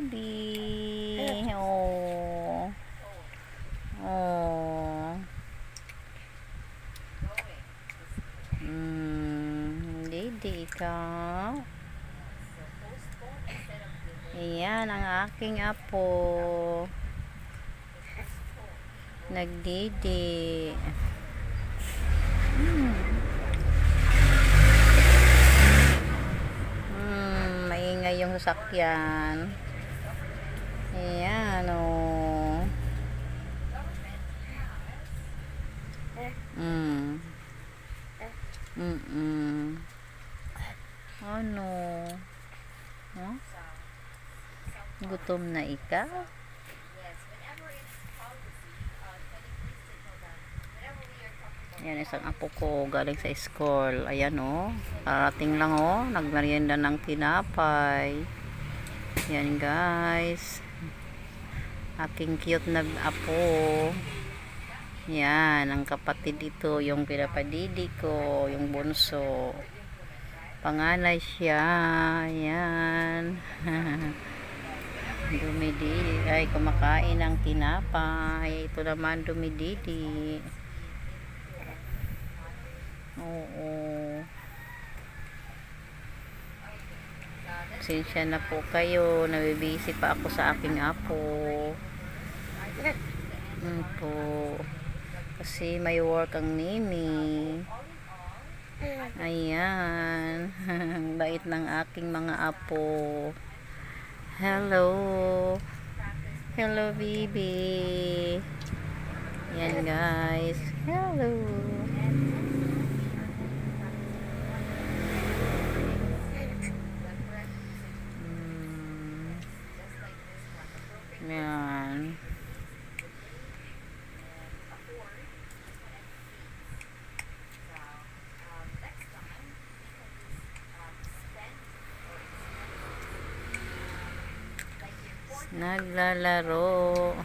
baby. Oh. Oh. Didi ka. Ayan ang aking apo. Nagdidi. Maingay yung sasakyan. Ayan o. Ano? Huh? Gutom na ikaw? Ayan, isang apo ko galing sa school. Ayan o. Parating lang o. Nagmerienda ng tinapay. Ayan guys. Aking cute na apo. Yan, ang kapatid ito, yung pinapadidi ko, yung bunso. Panganay siya. Yan. Dumididi. Ay, kumakain ng tinapay. Ito naman dumididi. Oo. Pasensya na po kayo. Nabibisi pa ako sa aking apo. Po. Kasi may work ang nini. Ayan. Bait ng aking mga apo. Hello. Hello, baby. Ayan, guys. Hello. Ayan. Naglalaro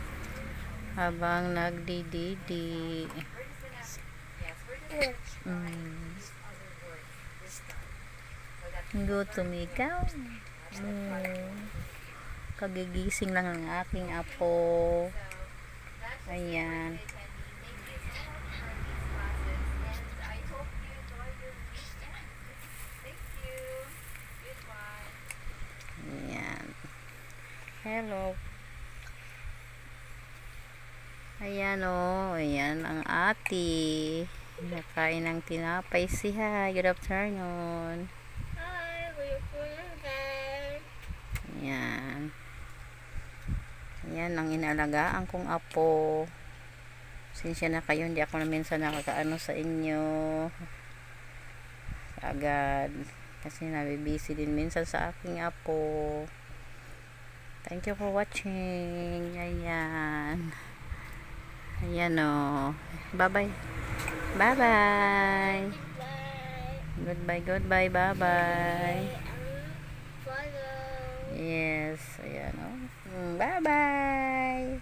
habang nagdididi. Gutom ikaw? Kagigising lang ng aking apo. Ayan. Hello. Ayan o. Ayan ang ate. Nakain ng tinapay si Hi. Good afternoon. Hi. Good afternoon, guys. Ayan. Ayan ang inalagaan kong apo. Sinsya na kayo. Hindi ako na minsan nakakaano sa inyo. Agad. Kasi nabibisi din minsan sa aking apo. Thank you for watching. Ayan. Ayan o. Bye-bye. Bye-bye. Goodbye, goodbye. Bye-bye. Follow. Yes. Ayan o. Bye-bye.